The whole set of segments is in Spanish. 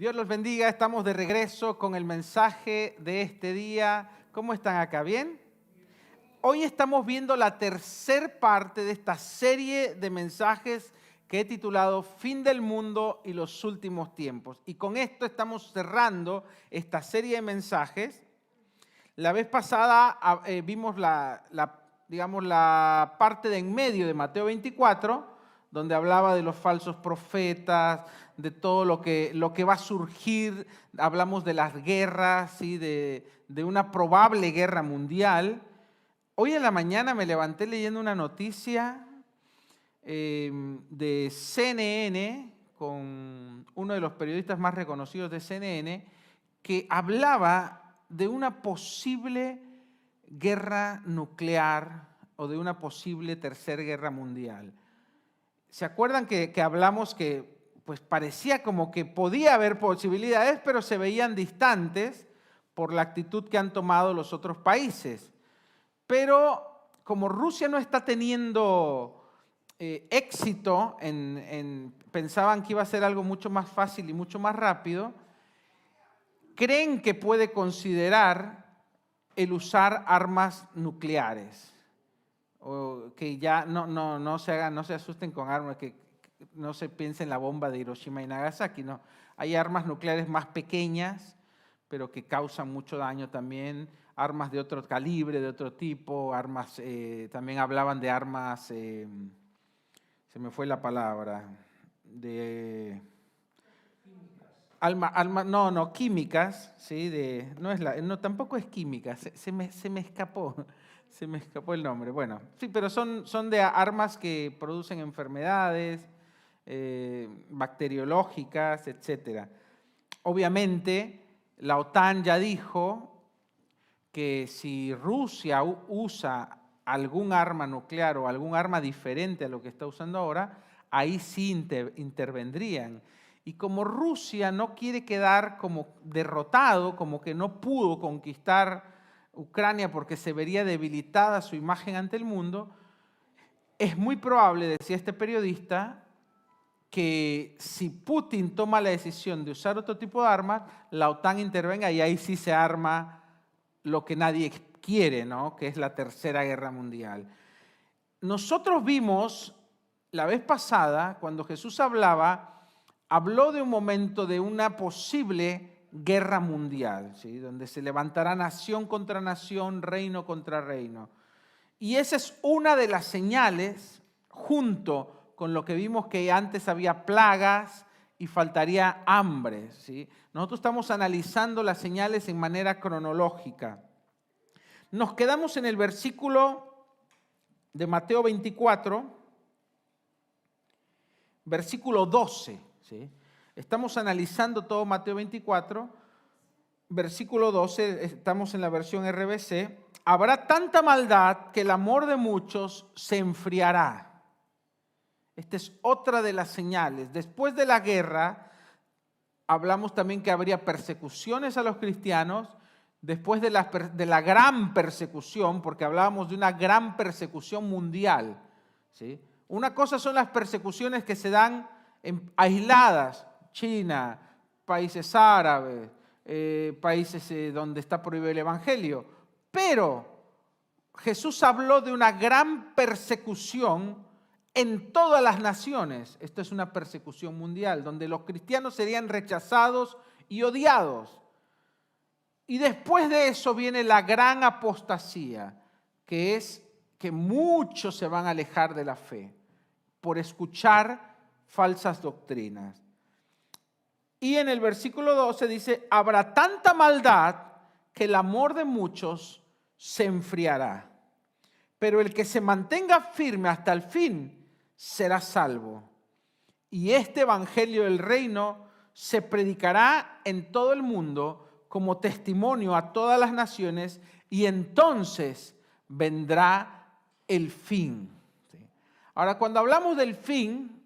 Dios los bendiga, estamos de regreso con el mensaje de este día. ¿Cómo están acá? ¿Bien? Hoy estamos viendo la tercer parte de esta serie de mensajes que he titulado Fin del Mundo y los Últimos Tiempos. Y con esto estamos cerrando esta serie de mensajes. La vez pasada vimos la parte de en medio de Mateo 24, donde hablaba de los falsos profetas, de todo lo que va a surgir. Hablamos de las guerras, ¿sí? de una probable guerra mundial. Hoy en la mañana me levanté leyendo una noticia de CNN, con uno de los periodistas más reconocidos de CNN, que hablaba de una posible guerra nuclear o de una posible tercera guerra mundial. ¿Se acuerdan que hablamos que pues parecía como que podía haber posibilidades, pero se veían distantes por la actitud que han tomado los otros países? Pero como Rusia no está teniendo éxito, pensaban que iba a ser algo mucho más fácil y mucho más rápido, creen que puede considerar el usar armas nucleares. O que ya no se asusten con armas, que no se piense en la bomba de Hiroshima y Nagasaki, no. Hay armas nucleares más pequeñas, pero que causan mucho daño también, armas de otro calibre, de otro tipo, armas, también hablaban de armas, se me fue la palabra, químicas, ¿sí? Tampoco es química, se me escapó. Se me escapó el nombre. Bueno, sí, pero son de armas que producen enfermedades bacteriológicas, etc. Obviamente, la OTAN ya dijo que si Rusia usa algún arma nuclear o algún arma diferente a lo que está usando ahora, ahí sí intervendrían. Y como Rusia no quiere quedar como derrotado, como que no pudo conquistar Ucrania porque se vería debilitada su imagen ante el mundo, es muy probable, decía este periodista, que si Putin toma la decisión de usar otro tipo de armas, la OTAN intervenga y ahí sí se arma lo que nadie quiere, ¿no? Que es la tercera guerra mundial. Nosotros vimos la vez pasada, cuando Jesús habló de un momento de una posible guerra mundial, ¿sí? Donde se levantará nación contra nación, reino contra reino. Y esa es una de las señales, junto con lo que vimos que antes había plagas y faltaría hambre, ¿sí? Nosotros estamos analizando las señales en manera cronológica. Nos quedamos en el versículo de Mateo 24, versículo 12, ¿sí? Estamos analizando todo Mateo 24, versículo 12, estamos en la versión RBC. Habrá tanta maldad que el amor de muchos se enfriará. Esta es otra de las señales. Después de la guerra, hablamos también que habría persecuciones a los cristianos. Después de la gran persecución, porque hablábamos de una gran persecución mundial, ¿sí? Una cosa son las persecuciones que se dan aisladas, China, países árabes, países donde está prohibido el evangelio. Pero Jesús habló de una gran persecución en todas las naciones. Esta es una persecución mundial, donde los cristianos serían rechazados y odiados. Y después de eso viene la gran apostasía, que es que muchos se van a alejar de la fe por escuchar falsas doctrinas. Y en el versículo 12 dice, habrá tanta maldad que el amor de muchos se enfriará. Pero el que se mantenga firme hasta el fin será salvo. Y este evangelio del reino se predicará en todo el mundo como testimonio a todas las naciones, y entonces vendrá el fin. Ahora, cuando hablamos del fin,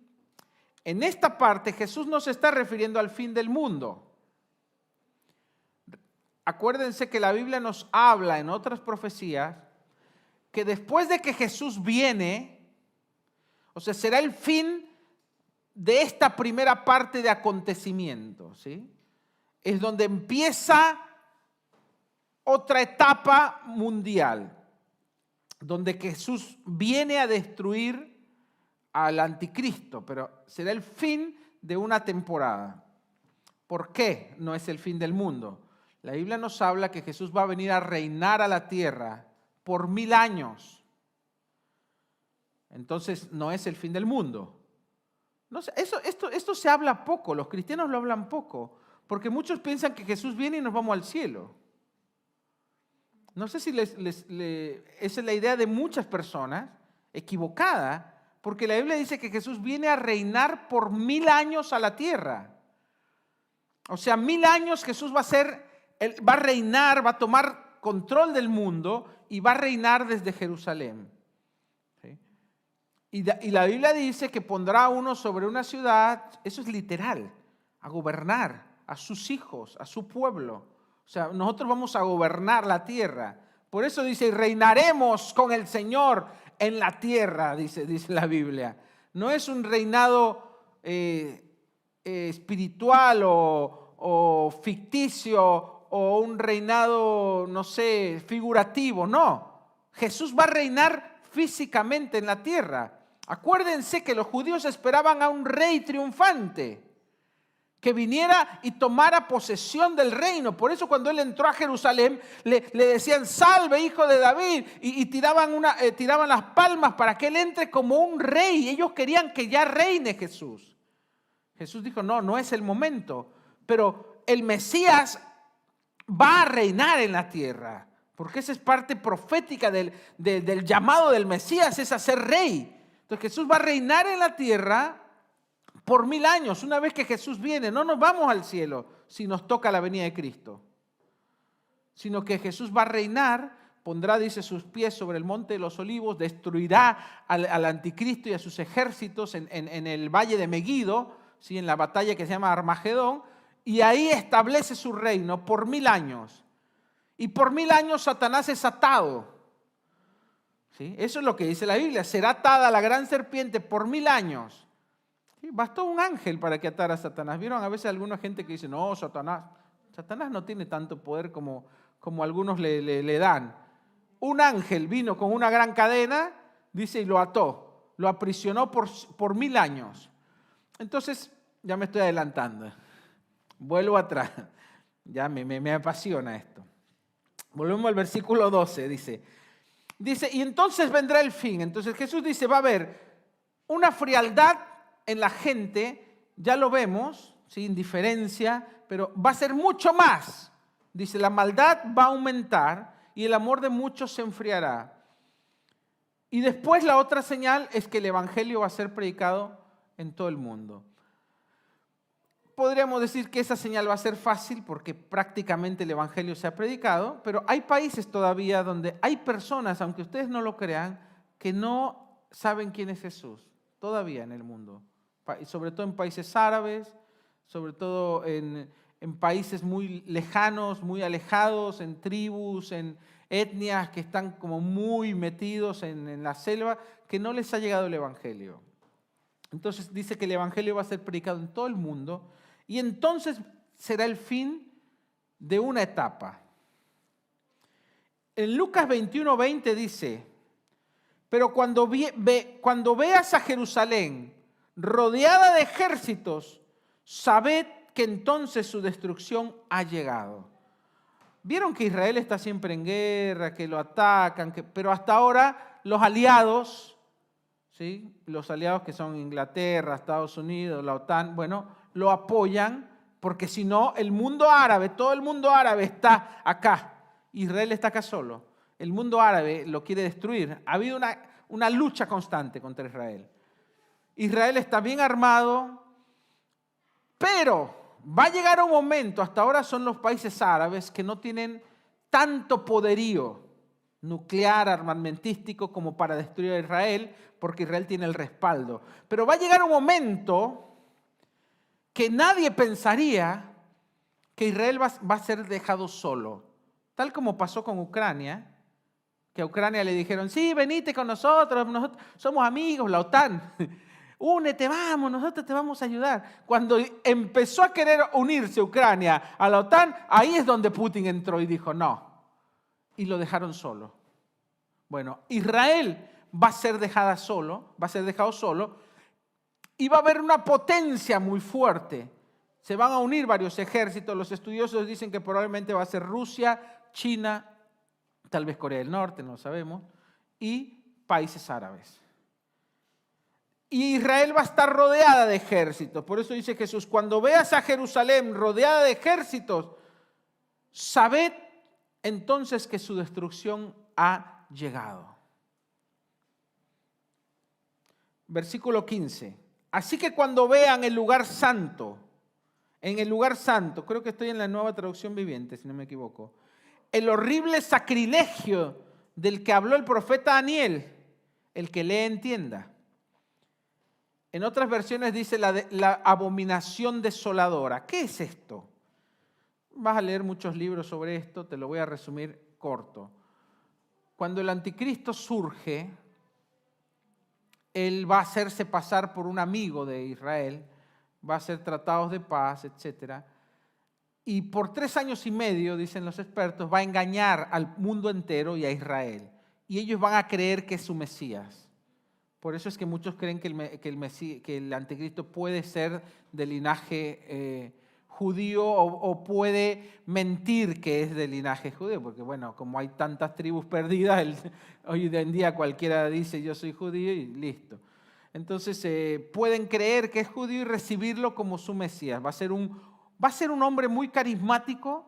en esta parte Jesús no se está refiriendo al fin del mundo. Acuérdense que la Biblia nos habla en otras profecías que después de que Jesús viene, o sea, será el fin de esta primera parte de acontecimientos, ¿sí? es donde empieza otra etapa mundial, donde Jesús viene a destruir al anticristo, pero será el fin de una temporada. ¿Por qué no es el fin del mundo? La Biblia nos habla que Jesús va a venir a reinar a la tierra por 1000 años. Entonces no es el fin del mundo. No sé, esto se habla poco, los cristianos lo hablan poco, porque muchos piensan que Jesús viene y nos vamos al cielo. No sé si esa es la idea de muchas personas, equivocada, porque la Biblia dice que Jesús viene a reinar por 1000 años a la tierra. O sea, 1000 años Jesús va a reinar, va a tomar control del mundo y va a reinar desde Jerusalén. ¿Sí? Y la Biblia dice que pondrá a uno sobre una ciudad, eso es literal, a gobernar a sus hijos, a su pueblo. O sea, nosotros vamos a gobernar la tierra. Por eso dice, reinaremos con el Señor en la tierra, dice la Biblia. No es un reinado espiritual o ficticio o un reinado, no sé, figurativo. No, Jesús va a reinar físicamente en la tierra. Acuérdense que los judíos esperaban a un rey triunfante que viniera y tomara posesión del reino. Por eso cuando él entró a Jerusalén le decían, salve hijo de David, y tiraban las palmas para que él entre como un rey. Ellos querían que ya reine Jesús. Jesús dijo, no es el momento, pero el Mesías va a reinar en la tierra, porque esa es parte profética del llamado del Mesías, es a ser rey. Entonces Jesús va a reinar en la tierra por 1000 años. Una vez que Jesús viene, no nos vamos al cielo si nos toca la venida de Cristo, sino que Jesús va a reinar, pondrá, dice, sus pies sobre el monte de los olivos, destruirá al anticristo y a sus ejércitos en el valle de Meguido, ¿sí? En la batalla que se llama Armagedón, y ahí establece su reino por 1000 años. Y por 1000 años Satanás es atado. ¿Sí? Eso es lo que dice la Biblia, será atada la gran serpiente por 1000 años. ¿Sí? Bastó un ángel para que atara a Satanás. ¿Vieron a veces alguna gente que dice, no, Satanás no tiene tanto poder como algunos le dan? Un ángel vino con una gran cadena, dice, y lo ató, lo aprisionó por 1000 años. Entonces, ya me estoy adelantando. Vuelvo atrás. Ya me apasiona esto. Volvemos al versículo 12, dice, y entonces vendrá el fin. Entonces Jesús dice, va a haber una frialdad en la gente, ya lo vemos, ¿sí? Indiferencia, pero va a ser mucho más. Dice, la maldad va a aumentar y el amor de muchos se enfriará. Y después la otra señal es que el evangelio va a ser predicado en todo el mundo. Podríamos decir que esa señal va a ser fácil porque prácticamente el evangelio se ha predicado, pero hay países todavía donde hay personas, aunque ustedes no lo crean, que no saben quién es Jesús, todavía en el mundo. Sobre todo en países árabes, sobre todo en países muy lejanos, muy alejados, en tribus, en etnias que están como muy metidos en la selva, que no les ha llegado el evangelio. Entonces dice que el evangelio va a ser predicado en todo el mundo y entonces será el fin de una etapa. En Lucas 21:20 dice, pero cuando veas a Jerusalén rodeada de ejércitos, sabed que entonces su destrucción ha llegado. Vieron que Israel está siempre en guerra, que lo atacan, pero hasta ahora los aliados, ¿sí? Los aliados que son Inglaterra, Estados Unidos, la OTAN, bueno, lo apoyan porque si no, el mundo árabe, todo el mundo árabe está acá. Israel está acá solo. El mundo árabe lo quiere destruir. Ha habido una lucha constante contra Israel. Israel está bien armado, pero va a llegar un momento, hasta ahora son los países árabes que no tienen tanto poderío nuclear, armamentístico como para destruir a Israel, porque Israel tiene el respaldo. Pero va a llegar un momento que nadie pensaría que Israel va a ser dejado solo, tal como pasó con Ucrania, que a Ucrania le dijeron, sí, venite con nosotros somos amigos, la OTAN. Únete, vamos, nosotros te vamos a ayudar. Cuando empezó a querer unirse Ucrania a la OTAN, ahí es donde Putin entró y dijo no. Y lo dejaron solo. Bueno, Israel va a ser dejado solo y va a haber una potencia muy fuerte. Se van a unir varios ejércitos. Los estudiosos dicen que probablemente va a ser Rusia, China, tal vez Corea del Norte, no lo sabemos, y países árabes. Y Israel va a estar rodeada de ejércitos. Por eso dice Jesús, cuando veas a Jerusalén rodeada de ejércitos, sabed entonces que su destrucción ha llegado. Versículo 15. Así que cuando vean el lugar santo, en el lugar santo, creo que estoy en la Nueva Traducción Viviente, si no me equivoco, el horrible sacrilegio del que habló el profeta Daniel, el que lee entienda. En otras versiones dice la abominación desoladora. ¿Qué es esto? Vas a leer muchos libros sobre esto, te lo voy a resumir corto. Cuando el anticristo surge, él va a hacerse pasar por un amigo de Israel, va a hacer tratados de paz, etc. Y por 3 años y medio, dicen los expertos, va a engañar al mundo entero y a Israel. Y ellos van a creer que es su Mesías. Por eso es que muchos creen que el anticristo puede ser de linaje judío o puede mentir que es de linaje judío, porque bueno, como hay tantas tribus perdidas, hoy en día cualquiera dice yo soy judío y listo. Entonces pueden creer que es judío y recibirlo como su Mesías. Va a ser un hombre muy carismático,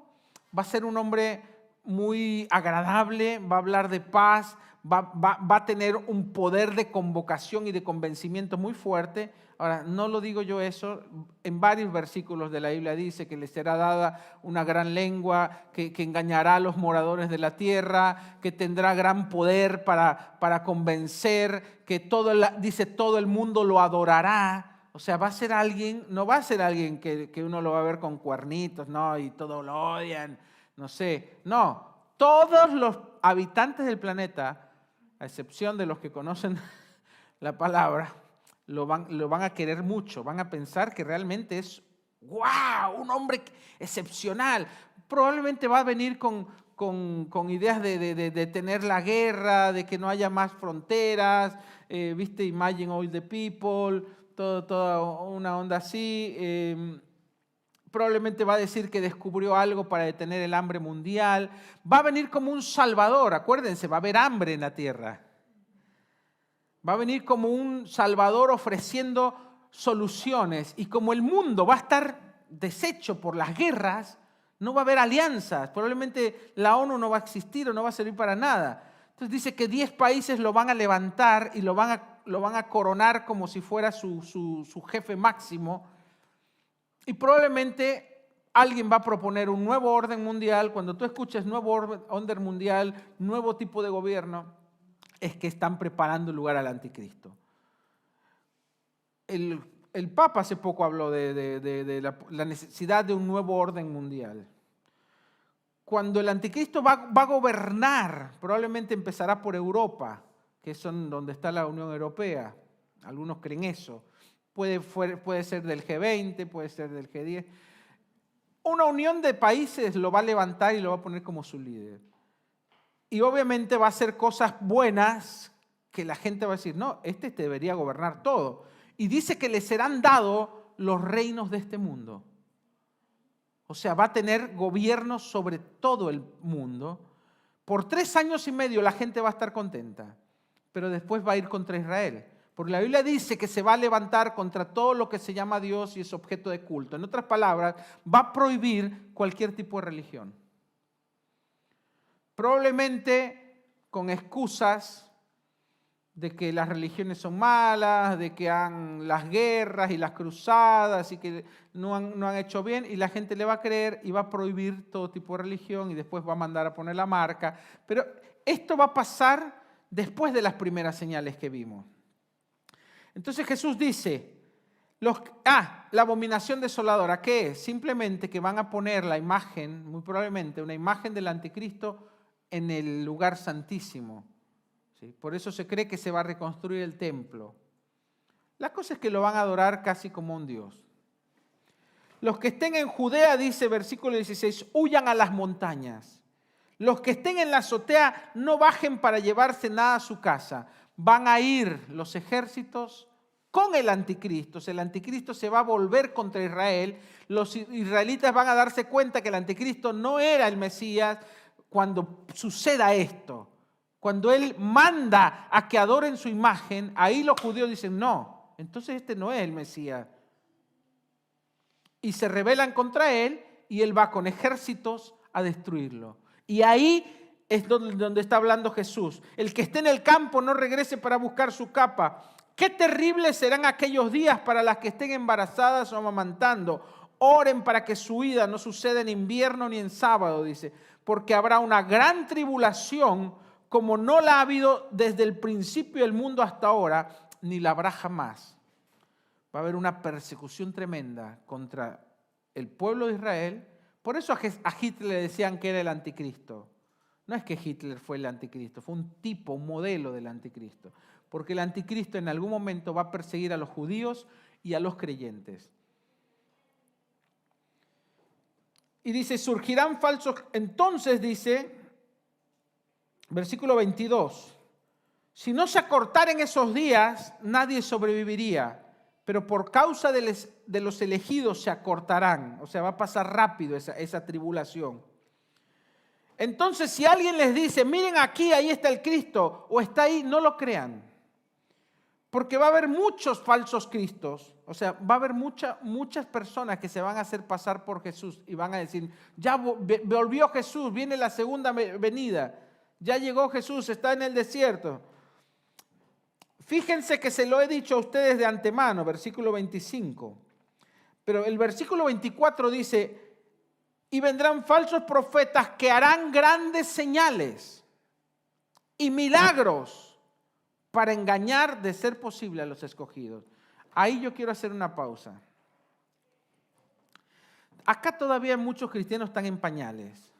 va a ser un hombre muy agradable, va a hablar de paz, va a tener un poder de convocación y de convencimiento muy fuerte. Ahora, no lo digo yo eso, en varios versículos de la Biblia dice que le será dada una gran lengua, que engañará a los moradores de la tierra, que tendrá gran poder para convencer, que todo el mundo lo adorará. O sea, va a ser alguien, no va a ser alguien que uno lo va a ver con cuernitos, ¿no? Y todos lo odian, no sé. No, todos los habitantes del planeta, a excepción de los que conocen la palabra, lo van a querer mucho, van a pensar que realmente es, ¡wow!, un hombre excepcional. Probablemente va a venir con ideas de tener la guerra, de que no haya más fronteras, ¿viste? Imagine all the people, toda una onda así. Probablemente va a decir que descubrió algo para detener el hambre mundial. Va a venir como un salvador, acuérdense, va a haber hambre en la tierra. Va a venir como un salvador ofreciendo soluciones. Y como el mundo va a estar deshecho por las guerras, no va a haber alianzas. Probablemente la ONU no va a existir o no va a servir para nada. Entonces dice que 10 países lo van a levantar y lo van a coronar como si fuera su jefe máximo. Y probablemente alguien va a proponer un nuevo orden mundial. Cuando tú escuches nuevo orden mundial, nuevo tipo de gobierno, es que están preparando el lugar al anticristo. El Papa hace poco habló de la necesidad de un nuevo orden mundial. Cuando el anticristo va a gobernar, probablemente empezará por Europa, que es donde está la Unión Europea. Algunos creen eso. Puede ser del G20, puede ser del G10. Una unión de países lo va a levantar y lo va a poner como su líder. Y obviamente va a hacer cosas buenas que la gente va a decir, no, este debería gobernar todo. Y dice que le serán dados los reinos de este mundo. O sea, va a tener gobierno sobre todo el mundo. Por 3 años y medio la gente va a estar contenta, pero después va a ir contra Israel. Porque la Biblia dice que se va a levantar contra todo lo que se llama Dios y es objeto de culto. En otras palabras, va a prohibir cualquier tipo de religión. Probablemente con excusas de que las religiones son malas, de que las guerras y las cruzadas y que no han hecho bien, y la gente le va a creer y va a prohibir todo tipo de religión y después va a mandar a poner la marca. Pero esto va a pasar después de las primeras señales que vimos. Entonces Jesús dice, la abominación desoladora, ¿qué es? Simplemente que van a poner la imagen, muy probablemente una imagen del anticristo en el lugar santísimo. ¿Sí? Por eso se cree que se va a reconstruir el templo. La cosa es que lo van a adorar casi como un Dios. Los que estén en Judea, dice versículo 16, huyan a las montañas. Los que estén en la azotea no bajen para llevarse nada a su casa. Van a ir los ejércitos con el anticristo. El anticristo se va a volver contra Israel. Los israelitas van a darse cuenta que el anticristo no era el Mesías cuando suceda esto. Cuando él manda a que adoren su imagen, ahí los judíos dicen, no, entonces este no es el Mesías. Y se rebelan contra él y él va con ejércitos a destruirlo. Y ahí es donde está hablando Jesús. El que esté en el campo no regrese para buscar su capa. Qué terribles serán aquellos días para las que estén embarazadas o amamantando. Oren para que su huida no suceda en invierno ni en sábado, dice. Porque habrá una gran tribulación como no la ha habido desde el principio del mundo hasta ahora, ni la habrá jamás. Va a haber una persecución tremenda contra el pueblo de Israel. Por eso a Hitler le decían que era el anticristo. No es que Hitler fue el anticristo, fue un tipo, un modelo del anticristo. Porque el anticristo en algún momento va a perseguir a los judíos y a los creyentes. Y dice, surgirán falsos. Entonces dice, versículo 22, si no se acortaren esos días, nadie sobreviviría. Pero por causa de los elegidos se acortarán. O sea, va a pasar rápido esa tribulación. Entonces, si alguien les dice, miren aquí, ahí está el Cristo, o está ahí, no lo crean. Porque va a haber muchos falsos cristos. O sea, va a haber muchas personas que se van a hacer pasar por Jesús y van a decir, ya volvió Jesús, viene la segunda venida. Ya llegó Jesús, está en el desierto. Fíjense que se lo he dicho a ustedes de antemano, versículo 25. Pero el versículo 24 dice, y vendrán falsos profetas que harán grandes señales y milagros para engañar, de ser posible, a los escogidos. Ahí yo quiero hacer una pausa. Acá todavía muchos cristianos están en pañales,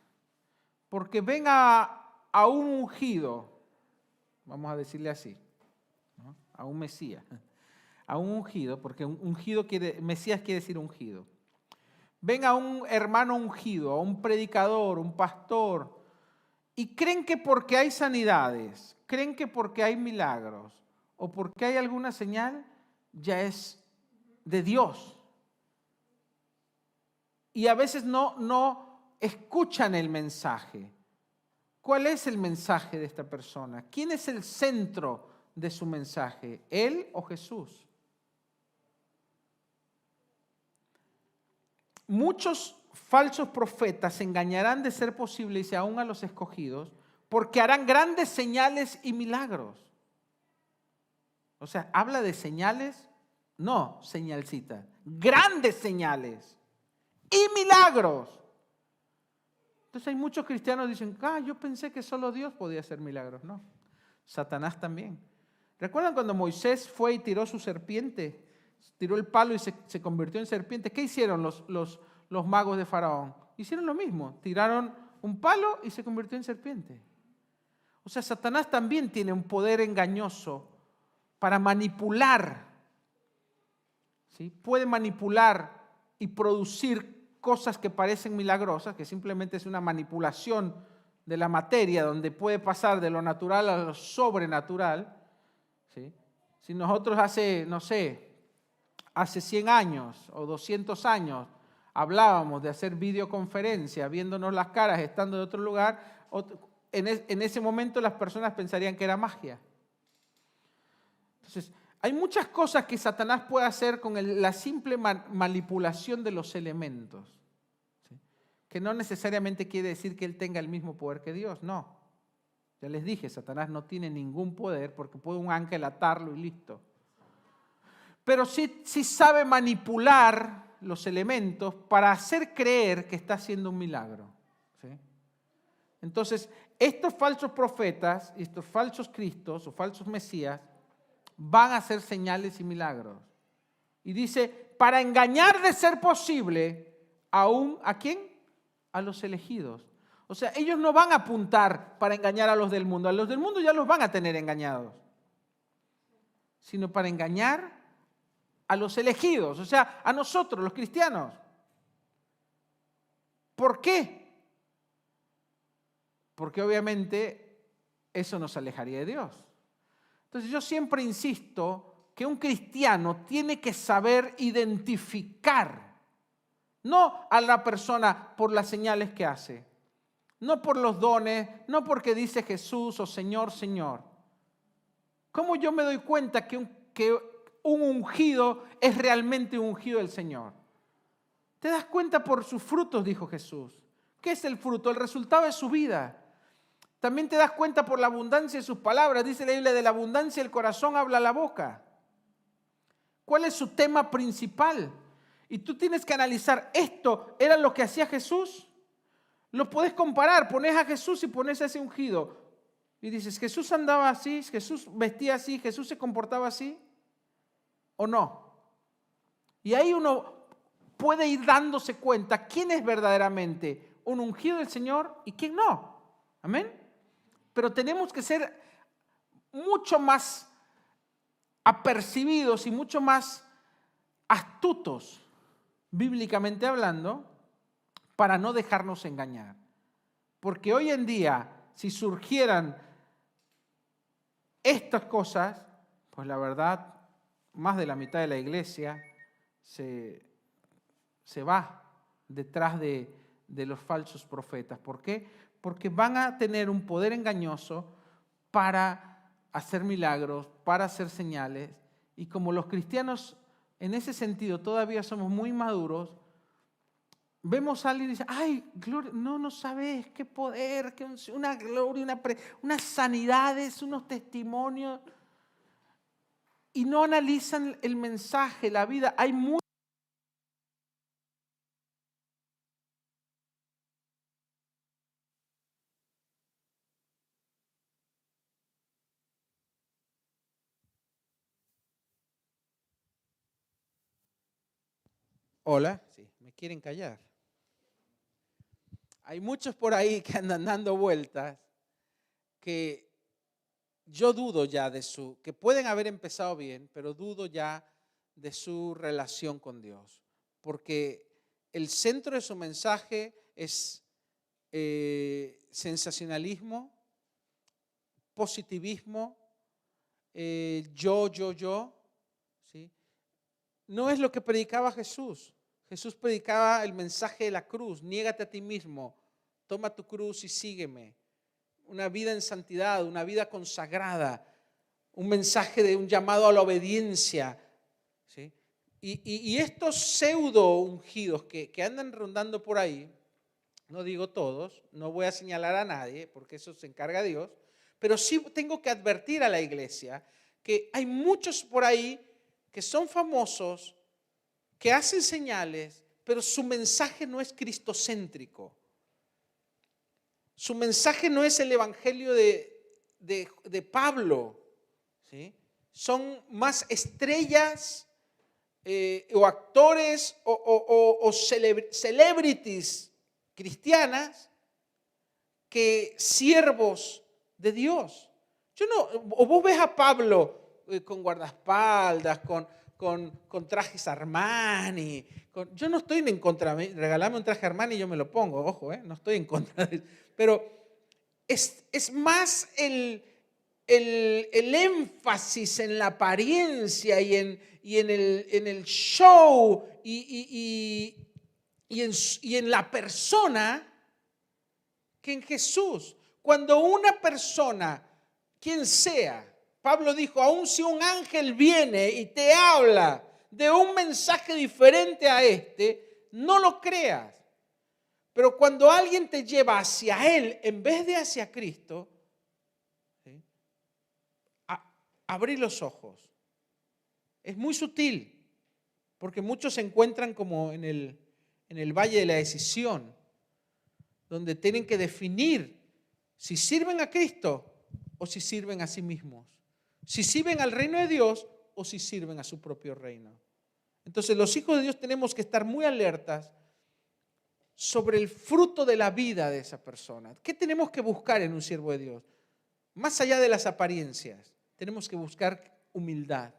porque ven a un ungido, vamos a decirle así, ¿no? A un Mesías, a un ungido, porque Mesías quiere decir ungido. Ven a un hermano ungido, a un predicador, un pastor, y creen que porque hay sanidades, creen que porque hay milagros o porque hay alguna señal, ya es de Dios. Y a veces no escuchan el mensaje. ¿Cuál es el mensaje de esta persona? ¿Quién es el centro de su mensaje? ¿Él o Jesús? Muchos falsos profetas engañarán, de ser posible, y aún a los escogidos, porque harán grandes señales y milagros. O sea, habla de señales, no señalcita, grandes señales y milagros. Entonces hay muchos cristianos que dicen, yo pensé que solo Dios podía hacer milagros. No, Satanás también. ¿Recuerdan cuando Moisés fue y tiró su serpiente? Tiró el palo y se convirtió en serpiente. ¿Qué hicieron los magos de Faraón? Hicieron lo mismo. Tiraron un palo y se convirtió en serpiente. O sea, Satanás también tiene un poder engañoso para manipular. ¿Sí? Puede manipular y producir cosas que parecen milagrosas, que simplemente es una manipulación de la materia, donde puede pasar de lo natural a lo sobrenatural. ¿Sí? Si nosotros hace 100 años o 200 años hablábamos de hacer videoconferencia, viéndonos las caras, estando en otro lugar, en ese momento las personas pensarían que era magia. Entonces, hay muchas cosas que Satanás puede hacer con la simple manipulación de los elementos, ¿sí? Que no necesariamente quiere decir que él tenga el mismo poder que Dios, no. Ya les dije, Satanás no tiene ningún poder porque puede un ángel atarlo y listo. Pero sí sabe manipular los elementos para hacer creer que está haciendo un milagro, ¿sí? Entonces, estos falsos profetas, estos falsos cristos o falsos mesías, van a hacer señales y milagros. Y dice, para engañar, de ser posible, aún, ¿a quién? A los elegidos. O sea, ellos no van a apuntar para engañar a los del mundo. A los del mundo ya los van a tener engañados. Sino para engañar a los elegidos, o sea, a nosotros, los cristianos. ¿Por qué? Porque obviamente eso nos alejaría de Dios. Entonces yo siempre insisto que un cristiano tiene que saber identificar, no a la persona por las señales que hace, no por los dones, no porque dice Jesús o Señor, Señor. ¿Cómo yo me doy cuenta que un ungido es realmente un ungido del Señor? Te das cuenta por sus frutos, dijo Jesús. ¿Qué es el fruto? El resultado de su vida. También te das cuenta por la abundancia de sus palabras. Dice la Biblia, de la abundancia del corazón habla la boca. ¿Cuál es su tema principal? Y tú tienes que analizar, ¿esto era lo que hacía Jesús? Lo puedes comparar, pones a Jesús y pones a ese ungido. Y dices, ¿Jesús andaba así? ¿Jesús vestía así? ¿Jesús se comportaba así? ¿O no? Y ahí uno puede ir dándose cuenta quién es verdaderamente un ungido del Señor y quién no. Amén. Pero tenemos que ser mucho más apercibidos y mucho más astutos, bíblicamente hablando, para no dejarnos engañar. Porque hoy en día, si surgieran estas cosas, pues la verdad, más de la mitad de la iglesia se va detrás de los falsos profetas. ¿Por qué? Porque van a tener un poder engañoso para hacer milagros, para hacer señales. Y como los cristianos en ese sentido todavía somos muy maduros, vemos a alguien y dice, ay, gloria, no sabes qué poder, una gloria, unas sanidades, unos testimonios. Y no analizan el mensaje, la vida. Hay muy Hola, sí, me quieren callar. Hay muchos por ahí que andan dando vueltas que yo dudo ya que pueden haber empezado bien, pero dudo ya de su relación con Dios. Porque el centro de su mensaje es sensacionalismo, positivismo, yo, ¿sí? No es lo que predicaba Jesús. Jesús predicaba el mensaje de la cruz, niégate a ti mismo, toma tu cruz y sígueme. Una vida en santidad, una vida consagrada, un mensaje de un llamado a la obediencia, ¿sí? Y estos pseudo ungidos que andan rondando por ahí, no digo todos, no voy a señalar a nadie porque eso se encarga Dios, pero sí tengo que advertir a la iglesia que hay muchos por ahí que son famosos, que hacen señales, pero su mensaje no es cristocéntrico. Su mensaje no es el evangelio de Pablo, ¿sí? Son más estrellas o actores o celebrities cristianas que siervos de Dios. O vos ves a Pablo con guardaespaldas, con trajes Armani. Yo no estoy en contra, regalame un traje Armani y yo me lo pongo, ojo, no estoy en contra de eso. Pero es más el énfasis en la apariencia y en el show y en la persona que en Jesús. Cuando una persona, quien sea, Pablo dijo, aun si un ángel viene y te habla de un mensaje diferente a este, no lo creas. Pero cuando alguien te lleva hacia Él en vez de hacia Cristo, ¿sí? Abrí los ojos. Es muy sutil, porque muchos se encuentran como en el valle de la decisión, donde tienen que definir si sirven a Cristo o si sirven a sí mismos. Si sirven al reino de Dios o si sirven a su propio reino. Entonces los hijos de Dios tenemos que estar muy alertas sobre el fruto de la vida de esa persona. ¿Qué tenemos que buscar en un siervo de Dios? Más allá de las apariencias, tenemos que buscar humildad,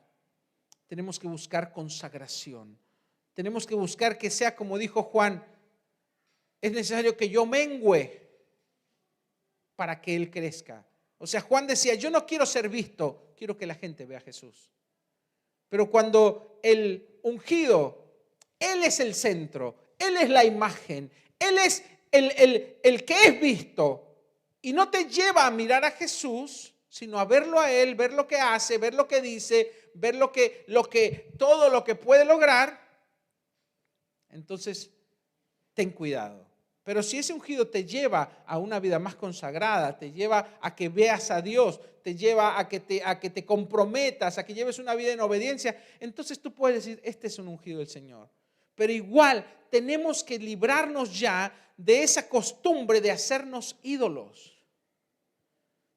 tenemos que buscar consagración. Tenemos que buscar que sea como dijo Juan, es necesario que yo mengüe para que Él crezca. O sea, Juan decía, yo no quiero ser visto, quiero que la gente vea a Jesús. Pero cuando el ungido, Él es el centro, Él es la imagen, Él es el que es visto y no te lleva a mirar a Jesús, sino a verlo a Él, ver lo que hace, ver lo que dice, ver todo lo que puede lograr, entonces ten cuidado. Pero si ese ungido te lleva a una vida más consagrada, te lleva a que veas a Dios, te lleva a que te comprometas, a que lleves una vida en obediencia, entonces tú puedes decir, este es un ungido del Señor. Pero igual tenemos que librarnos ya de esa costumbre de hacernos ídolos,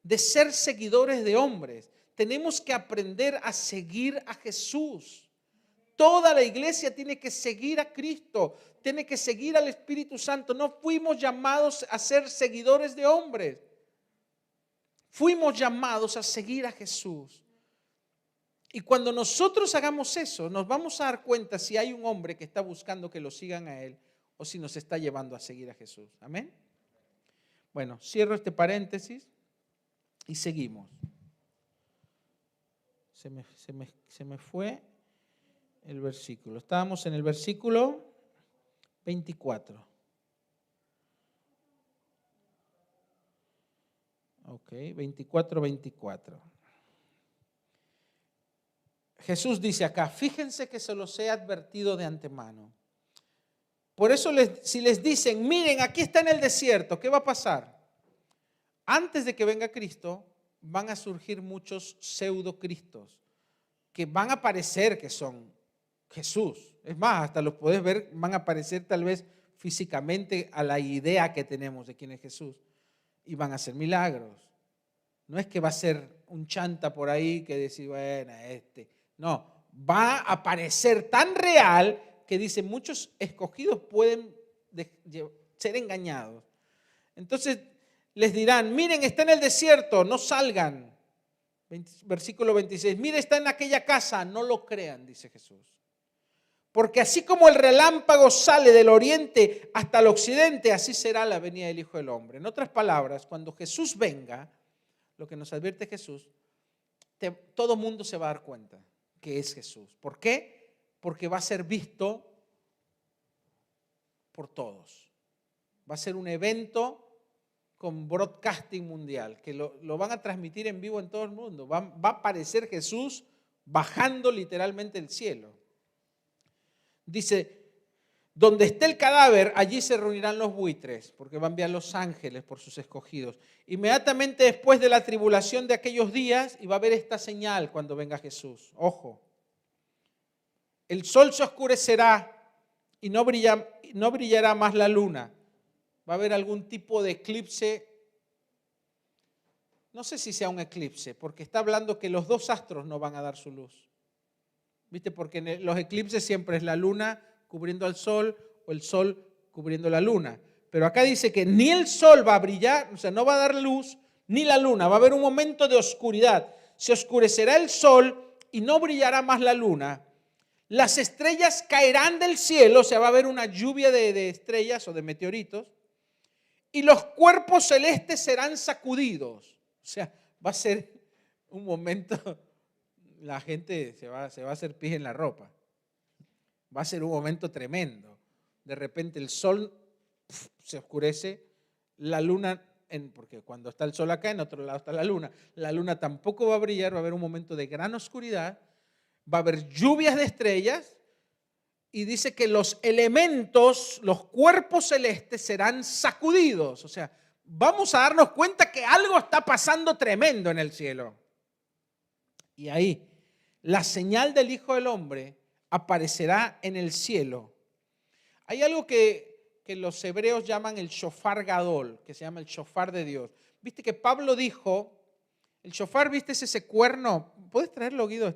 de ser seguidores de hombres. Tenemos que aprender a seguir a Jesús. Toda la iglesia tiene que seguir a Cristo, tiene que seguir al Espíritu Santo. No fuimos llamados a ser seguidores de hombres. Fuimos llamados a seguir a Jesús. Y cuando nosotros hagamos eso, nos vamos a dar cuenta si hay un hombre que está buscando que lo sigan a él o si nos está llevando a seguir a Jesús. Amén. Bueno, cierro este paréntesis y seguimos. Se me fue el versículo. Estábamos en el versículo 24. Ok, 24. Jesús dice acá, fíjense que se los he advertido de antemano. Por eso si les dicen, miren, aquí está en el desierto, ¿qué va a pasar? Antes de que venga Cristo, van a surgir muchos pseudo-cristos que van a parecer que son Jesús. Es más, hasta los podés ver, van a parecer tal vez físicamente a la idea que tenemos de quién es Jesús. Y van a hacer milagros. No es que va a ser un chanta por ahí que decir, bueno, No, va a parecer tan real que dice, muchos escogidos pueden ser engañados. Entonces les dirán, miren, está en el desierto, no salgan. Versículo 26, miren, está en aquella casa, no lo crean, dice Jesús. Porque así como el relámpago sale del oriente hasta el occidente, así será la venida del Hijo del Hombre. En otras palabras, cuando Jesús venga, lo que nos advierte Jesús, todo mundo se va a dar cuenta que es Jesús. ¿Por qué? Porque va a ser visto por todos. Va a ser un evento con broadcasting mundial, que lo van a transmitir en vivo en todo el mundo. Va a aparecer Jesús bajando literalmente del cielo. Dice, donde esté el cadáver, allí se reunirán los buitres, porque va a enviar los ángeles por sus escogidos. Inmediatamente después de la tribulación de aquellos días, y va a haber esta señal cuando venga Jesús. Ojo, el sol se oscurecerá y no brillará más la luna. Va a haber algún tipo de eclipse. No sé si sea un eclipse, porque está hablando que los dos astros no van a dar su luz. ¿Viste? Porque en los eclipses siempre es la luna cubriendo al sol o el sol cubriendo la luna. Pero acá dice que ni el sol va a brillar, o sea, no va a dar luz, ni la luna. Va a haber un momento de oscuridad. Se oscurecerá el sol y no brillará más la luna. Las estrellas caerán del cielo, o sea, va a haber una lluvia de estrellas o de meteoritos. Y los cuerpos celestes serán sacudidos. O sea, va a ser un momento, la gente se va a hacer pis en la ropa. Va a ser un momento tremendo. De repente el sol se oscurece, la luna, porque cuando está el sol acá, en otro lado está la luna tampoco va a brillar, va a haber un momento de gran oscuridad, va a haber lluvias de estrellas y dice que los elementos, los cuerpos celestes serán sacudidos. O sea, vamos a darnos cuenta que algo está pasando tremendo en el cielo. Y ahí, la señal del Hijo del Hombre aparecerá en el cielo. Hay algo que los hebreos llaman el shofar gadol, que se llama el shofar de Dios. Viste que Pablo dijo, el shofar, ¿viste? Es ese cuerno. ¿Puedes traerlo, Guido?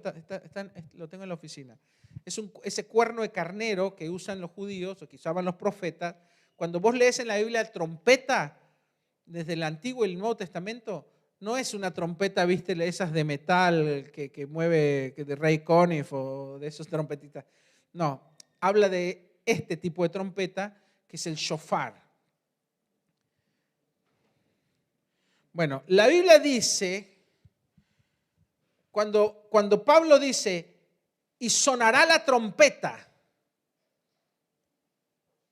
Lo tengo en la oficina. Es ese cuerno de carnero que usan los judíos o que usaban los profetas. Cuando vos lees en la Biblia trompeta, desde el Antiguo y el Nuevo Testamento, no es una trompeta, viste, esas de metal que mueve, de Ray Conniff o de esos trompetitas. No, habla de este tipo de trompeta que es el shofar. Bueno, la Biblia dice, cuando Pablo dice, y sonará la trompeta,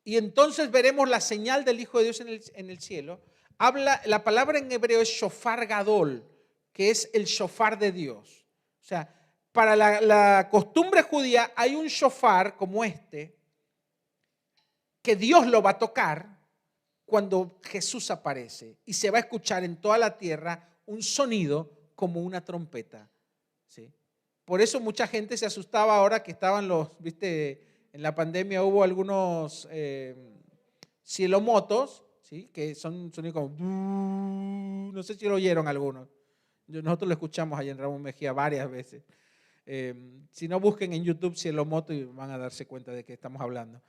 y entonces veremos la señal del Hijo de Dios en el cielo, la palabra en hebreo es shofar gadol, que es el shofar de Dios. O sea, para la costumbre judía hay un shofar como este, que Dios lo va a tocar cuando Jesús aparece, y se va a escuchar en toda la tierra un sonido como una trompeta. ¿Sí? Por eso mucha gente se asustaba ahora que estaban viste, en la pandemia hubo algunos cielomotos, ¿sí? Que son sonidos como, no sé si lo oyeron algunos. Nosotros lo escuchamos allá en Ramón Mejía varias veces. Si no, busquen en YouTube cielomoto y van a darse cuenta de qué estamos hablando.